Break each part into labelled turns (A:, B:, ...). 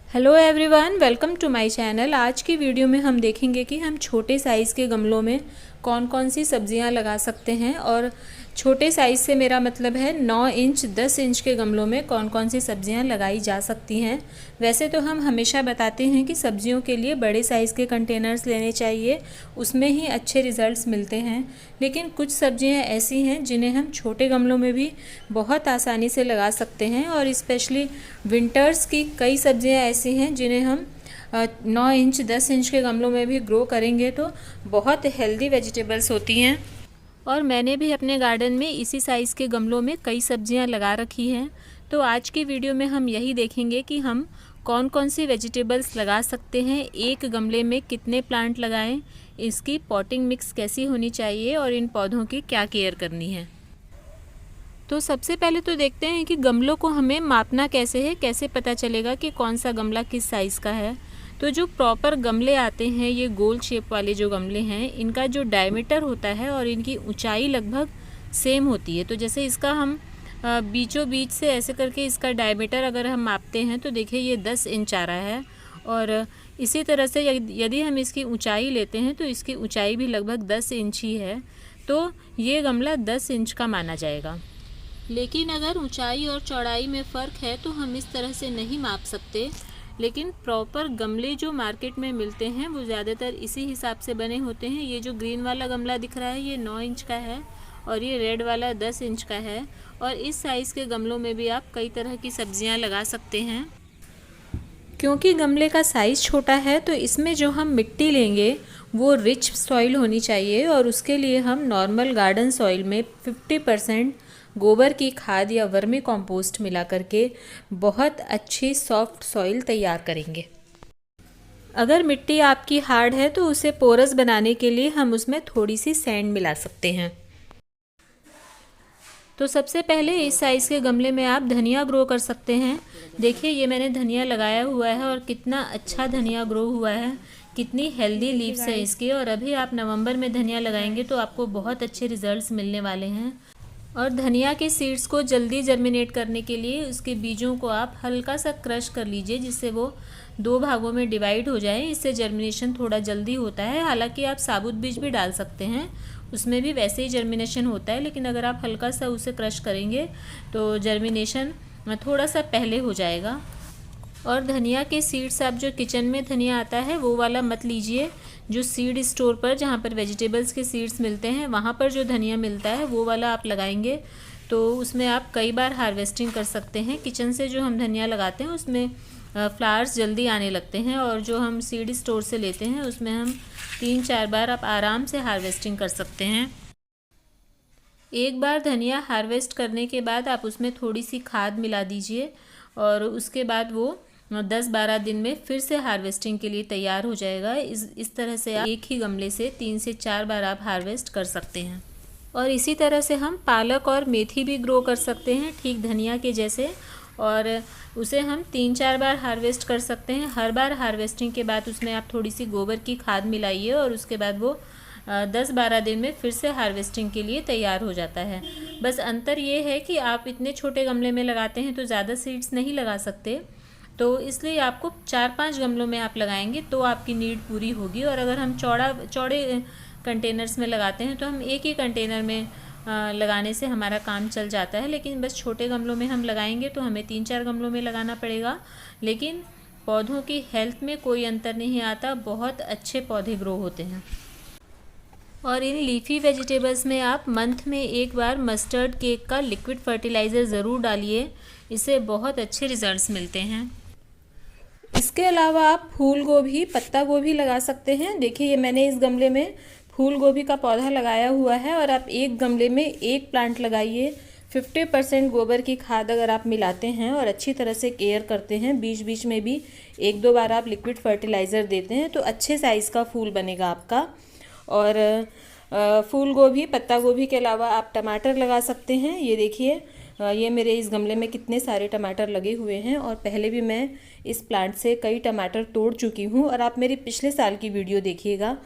A: Hello everyone, welcome to my channel. आज की video में हम देखेंगे कि हम छोटे साइज़ के गमलों में कौन कौन सी सब्जियां लगा सकते हैं। और छोटे साइज़ से मेरा मतलब है 9 इंच 10 इंच के गमलों में कौन कौन सी सब्जियां लगाई जा सकती हैं। वैसे तो हम हमेशा बताते हैं कि सब्जियों के लिए बड़े साइज़ के कंटेनर्स लेने चाहिए, उसमें ही अच्छे रिज़ल्ट्स मिलते हैं। लेकिन कुछ सब्जियां ऐसी हैं जिन्हें हम छोटे गमलों में भी बहुत आसानी से लगा सकते हैं। और स्पेशली विंटर्स की कई सब्जियां ऐसी हैं जिन्हें हम 9 इंच 10 इंच के गमलों में भी ग्रो करेंगे तो बहुत हेल्दी वेजिटेबल्स होती हैं। और मैंने भी अपने गार्डन में इसी साइज़ के गमलों में कई सब्जियां लगा रखी हैं। तो आज की वीडियो में हम यही देखेंगे कि हम कौन कौन सी वेजिटेबल्स लगा सकते हैं, एक गमले में कितने प्लांट लगाएं, इसकी पॉटिंग मिक्स कैसी होनी चाहिए और इन पौधों की क्या केयर करनी है। तो सबसे पहले तो देखते हैं कि गमलों को हमें मापना कैसे है, कैसे पता चलेगा कि कौन सा गमला किस साइज़ का है। तो जो प्रॉपर गमले आते हैं, ये गोल शेप वाले जो गमले हैं, इनका जो डायमीटर होता है और इनकी ऊंचाई लगभग सेम होती है। तो जैसे इसका हम बीचों बीच से ऐसे करके इसका डायमीटर अगर हम मापते हैं तो देखिए ये 10 इंच आ रहा है। और इसी तरह से यदि हम इसकी ऊंचाई लेते हैं तो इसकी ऊंचाई भी लगभग 10 इंच ही है। तो ये गमला 10 इंच का माना जाएगा। लेकिन अगर ऊंचाई और चौड़ाई में फ़र्क है तो हम इस तरह से नहीं माप सकते। लेकिन प्रॉपर गमले जो मार्केट में मिलते हैं वो ज़्यादातर इसी हिसाब से बने होते हैं। ये जो ग्रीन वाला गमला दिख रहा है ये 9 इंच का है और ये रेड वाला 10 इंच का है। और इस साइज़ के गमलों में भी आप कई तरह की सब्जियां लगा सकते हैं। क्योंकि गमले का साइज़ छोटा है तो इसमें जो हम मिट्टी लेंगे वो रिच सॉइल होनी चाहिए। और उसके लिए हम नॉर्मल गार्डन सॉइल में 50% गोबर की खाद या वर्मी कंपोस्ट मिला करके बहुत अच्छी सॉफ्ट सॉइल तैयार करेंगे। अगर मिट्टी आपकी हार्ड है तो उसे पोरस बनाने के लिए हम उसमें थोड़ी सी सैंड मिला सकते हैं। तो सबसे पहले इस साइज़ के गमले में आप धनिया ग्रो कर सकते हैं। देखिए ये मैंने धनिया लगाया हुआ है और कितना अच्छा धनिया ग्रो हुआ है, कितनी हेल्दी लीव्स है इसकी। और अभी आप नवंबर में धनिया लगाएंगे तो आपको बहुत अच्छे रिजल्ट्स मिलने वाले हैं। और धनिया के सीड्स को जल्दी जर्मिनेट करने के लिए उसके बीजों को आप हल्का सा क्रश कर लीजिए जिससे वो 2 भागों में डिवाइड हो जाए। इससे जर्मिनेशन थोड़ा जल्दी होता है। हालांकि आप साबुत बीज भी डाल सकते हैं, उसमें भी वैसे ही जर्मिनेशन होता है। लेकिन अगर आप हल्का सा उसे क्रश करेंगे तो जर्मिनेशन थोड़ा सा पहले हो जाएगा। और धनिया के सीड्स आप जो किचन में धनिया आता है वो वाला मत लीजिए। जो सीड स्टोर पर जहाँ पर वेजिटेबल्स के सीड्स मिलते हैं वहाँ पर जो धनिया मिलता है वो वाला आप लगाएंगे तो उसमें आप कई बार हार्वेस्टिंग कर सकते हैं। किचन से जो हम धनिया लगाते हैं उसमें फ्लावर्स जल्दी आने लगते हैं। और जो हम सीड स्टोर से लेते हैं उसमें हम 3-4 बार आप आराम से हार्वेस्टिंग कर सकते हैं। एक बार धनिया हार्वेस्ट करने के बाद आप उसमें थोड़ी सी खाद मिला दीजिए और उसके बाद वो 10-12 दिन में फिर से हार्वेस्टिंग के लिए तैयार हो जाएगा। इस तरह से आप एक ही गमले से 3 से 4 बार आप हार्वेस्ट कर सकते हैं। और इसी तरह से हम पालक और मेथी भी ग्रो कर सकते हैं, ठीक धनिया के जैसे। और उसे हम 3-4 बार हार्वेस्ट कर सकते हैं। हर बार हार्वेस्टिंग के बाद उसमें आप थोड़ी सी गोबर की खाद मिलाइए और उसके बाद वो 10-12 दिन में फिर से हार्वेस्टिंग के लिए तैयार हो जाता है। बस अंतर ये है कि आप इतने छोटे गमले में लगाते हैं तो ज़्यादा सीड्स नहीं लगा सकते, तो इसलिए आपको 4-5 गमलों में आप लगाएंगे तो आपकी नीड पूरी होगी। और अगर हम चौड़े कंटेनर्स में लगाते हैं तो हम एक ही कंटेनर में लगाने से हमारा काम चल जाता है। लेकिन बस छोटे गमलों में हम लगाएंगे तो हमें 3-4 गमलों में लगाना पड़ेगा। लेकिन पौधों की हेल्थ में कोई अंतर नहीं आता, बहुत अच्छे पौधे ग्रो होते हैं। और इन लीफी वेजिटेबल्स में आप मंथ में एक बार मस्टर्ड केक का लिक्विड फर्टिलाइज़र ज़रूर डालिए, इससे बहुत अच्छे रिजल्ट्स मिलते हैं। इसके अलावा आप फूल गोभी, पत्ता गोभी लगा सकते हैं। देखिए ये मैंने इस गमले में फूल गोभी का पौधा लगाया हुआ है और आप एक गमले में एक प्लांट लगाइए। 50% गोबर की खाद अगर आप मिलाते हैं और अच्छी तरह से केयर करते हैं, बीच बीच में भी 1-2 बार आप लिक्विड फर्टिलाइज़र देते हैं तो अच्छे साइज़ का फूल बनेगा आपका। और फूल गोभी, पत्ता गोभी के अलावा आप टमाटर लगा सकते हैं। ये देखिए ये मेरे इस गमले में कितने सारे टमाटर लगे हुए हैं और पहले भी मैं इस प्लांट से कई टमाटर तोड़ चुकी हूँ। और आप मेरी पिछले साल की वीडियो देखिएगा,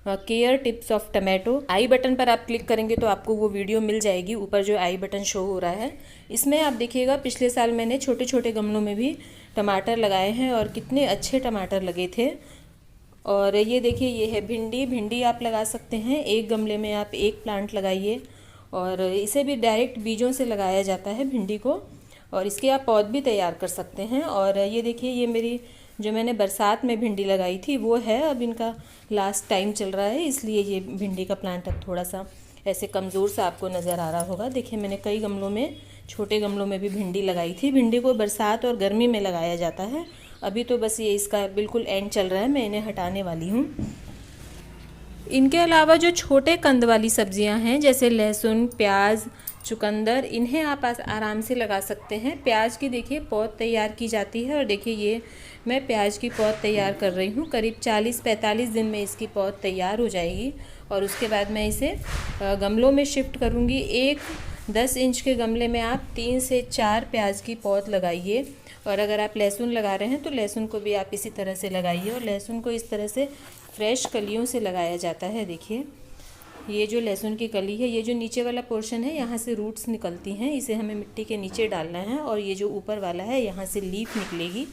A: care tips of tomato. I button पर आप क्लिक करेंगे तो आपको वो वीडियो मिल जाएगी, ऊपर जो आई बटन शो हो रहा है। इसमें आप देखिएगा पिछले साल मैंने छोटे छोटे गमलों में भी टमाटर लगाए हैं और कितने अच्छे टमाटर लगे थे। और ये देखिए, ये है भिंडी। भिंडी आप लगा सकते हैं, एक गमले में आप एक प्लांट लगाइए और इसे भी डायरेक्ट बीजों से लगाया जाता है भिंडी को, और इसके आप पौध भी तैयार कर सकते हैं। और ये देखिए, ये मेरी जो मैंने बरसात में भिंडी लगाई थी वो है, अब इनका लास्ट टाइम चल रहा है, इसलिए ये भिंडी का प्लांट अब थोड़ा सा ऐसे कमज़ोर सा आपको नज़र आ रहा होगा। देखिए, मैंने कई गमलों में, छोटे गमलों में भी भिंडी लगाई थी। भिंडी को बरसात और गर्मी में लगाया जाता है। अभी तो बस ये इसका बिल्कुल एंड चल रहा है, मैं इन्हें हटाने वाली हूँ। इनके अलावा जो छोटे कंद वाली सब्जियां हैं जैसे लहसुन, प्याज, चुकंदर, इन्हें आप आराम से लगा सकते हैं। प्याज की देखिए पौध तैयार की जाती है, और देखिए ये मैं प्याज की पौध तैयार कर रही हूँ। करीब 40-45 दिन में इसकी पौध तैयार हो जाएगी, और उसके बाद मैं इसे गमलों में शिफ्ट करूँगी। एक 10 इंच के गमले में आप 3 से 4 प्याज की पौध लगाइए। और अगर आप लहसुन लगा रहे हैं तो लहसुन को भी आप इसी तरह से लगाइए, और लहसुन को इस तरह से फ्रेश कलियों से लगाया जाता है। देखिए, ये जो लहसुन की कली है, ये जो नीचे वाला पोर्शन है यहाँ से रूट्स निकलती हैं, इसे हमें मिट्टी के नीचे डालना है, और ये जो ऊपर वाला है यहाँ से लीफ निकलेगी,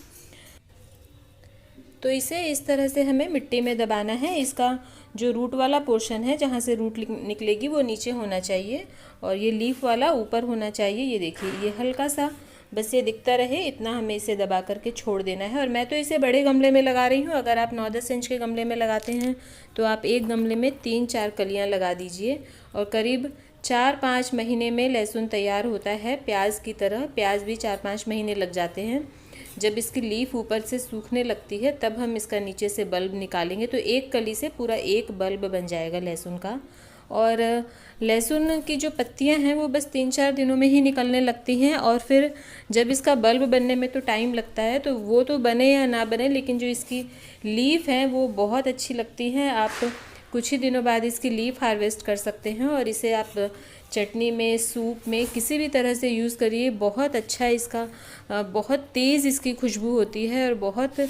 A: तो इसे इस तरह से हमें मिट्टी में दबाना है। इसका जो रूट वाला पोर्शन है जहाँ से रूट निकलेगी वो नीचे होना चाहिए, और ये लीफ वाला ऊपर होना चाहिए। ये देखिए, ये हल्का सा बस ये दिखता रहे, इतना हमें इसे दबा करके छोड़ देना है। और मैं तो इसे बड़े गमले में लगा रही हूँ। अगर आप 9-10 इंच के गमले में लगाते हैं तो आप एक गमले में 3-4 कलियाँ लगा दीजिए, और करीब 4-5 महीने में लहसुन तैयार होता है। प्याज की तरह प्याज भी 4-5 महीने लग जाते हैं। जब इसकी लीफ ऊपर से सूखने लगती है तब हम इसका नीचे से बल्ब निकालेंगे, तो एक कली से पूरा एक बल्ब बन जाएगा लहसुन का। और लहसुन की जो पत्तियां हैं वो बस 3-4 दिनों में ही निकलने लगती हैं, और फिर जब इसका बल्ब बनने में तो टाइम लगता है, तो वो तो बने या ना बने, लेकिन जो इसकी लीफ हैं वो बहुत अच्छी लगती हैं। आप कुछ ही दिनों बाद इसकी लीफ हार्वेस्ट कर सकते हैं, और इसे आप चटनी में, सूप में, किसी भी तरह से यूज़ करिए। बहुत अच्छा इसका बहुत तेज़ इसकी खुशबू होती है, और बहुत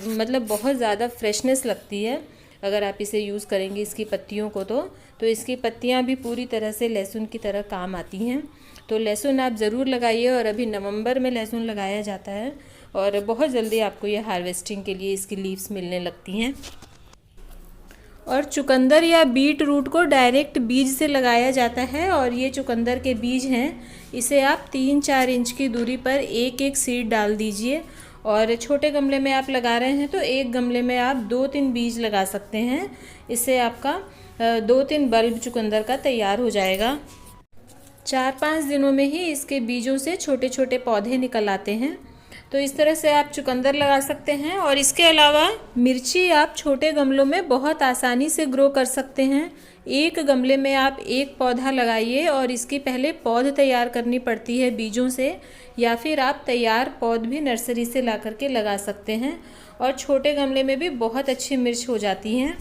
A: मतलब बहुत ज़्यादा फ्रेशनेस लगती है अगर आप इसे यूज़ करेंगे इसकी पत्तियों को। तो इसकी पत्तियां भी पूरी तरह से लहसुन की तरह काम आती हैं। तो लहसुन आप ज़रूर लगाइए, और अभी नवंबर में लहसुन लगाया जाता है, और बहुत जल्दी आपको ये हार्वेस्टिंग के लिए इसकी लीव्स मिलने लगती हैं। और चुकंदर या बीट रूट को डायरेक्ट बीज से लगाया जाता है, और ये चुकंदर के बीज हैं, इसे आप 3-4 इंच की दूरी पर एक एक सीड डाल दीजिए। और छोटे गमले में आप लगा रहे हैं तो एक गमले में आप 2-3 बीज लगा सकते हैं। इससे आपका 2-3 बल्ब चुकंदर का तैयार हो जाएगा। 4-5 दिनों में ही इसके बीजों से छोटे छोटे पौधे निकल आते हैं। तो इस तरह से आप चुकंदर लगा सकते हैं। और इसके अलावा मिर्ची आप छोटे गमलों में बहुत आसानी से ग्रो कर सकते हैं। एक गमले में आप एक पौधा लगाइए, और इसकी पहले पौध तैयार करनी पड़ती है बीजों से, या फिर आप तैयार पौध भी नर्सरी से ला करके लगा सकते हैं, और छोटे गमले में भी बहुत अच्छी मिर्च हो जाती हैं।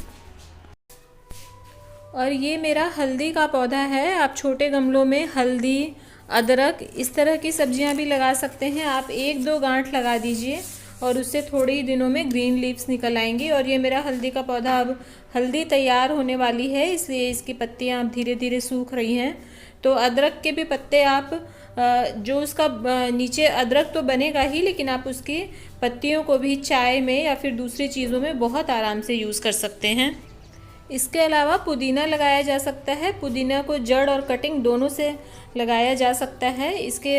A: और ये मेरा हल्दी का पौधा है। आप छोटे गमलों में हल्दी, अदरक, इस तरह की सब्जियां भी लगा सकते हैं। आप 1-2 गांठ लगा दीजिए, और उससे थोड़े ही दिनों में ग्रीन लीव्स निकल आएंगी। और ये मेरा हल्दी का पौधा, अब हल्दी तैयार होने वाली है, इसलिए इसकी पत्तियां अब धीरे धीरे सूख रही हैं। तो अदरक के भी पत्ते आप जो उसका नीचे अदरक तो बनेगा ही, लेकिन आप उसकी पत्तियों को भी चाय में या फिर दूसरी चीज़ों में बहुत आराम से यूज़ कर सकते हैं। इसके अलावा पुदीना लगाया जा सकता है। पुदीना को जड़ और कटिंग दोनों से लगाया जा सकता है। इसके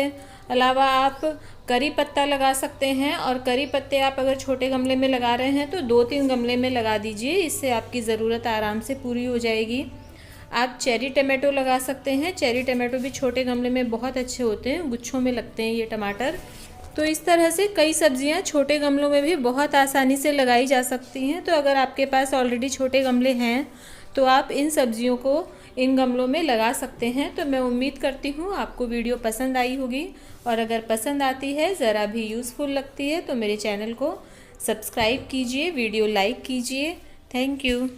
A: अलावा आप करी पत्ता लगा सकते हैं, और करी पत्ते आप अगर छोटे गमले में लगा रहे हैं तो 2-3 गमले में लगा दीजिए, इससे आपकी ज़रूरत आराम से पूरी हो जाएगी। आप चेरी टमाटो लगा सकते हैं। चेरी टमाटो भी छोटे गमले में बहुत अच्छे होते हैं, गुच्छों में लगते हैं ये टमाटर। तो इस तरह से कई सब्जियां छोटे गमलों में भी बहुत आसानी से लगाई जा सकती हैं। तो अगर आपके पास ऑलरेडी छोटे गमले हैं तो आप इन सब्जियों को इन गमलों में लगा सकते हैं। तो मैं उम्मीद करती हूँ आपको वीडियो पसंद आई होगी, और अगर पसंद आती है, ज़रा भी यूज़फुल लगती है, तो मेरे चैनल को सब्सक्राइब कीजिए, वीडियो लाइक कीजिए। Thank you.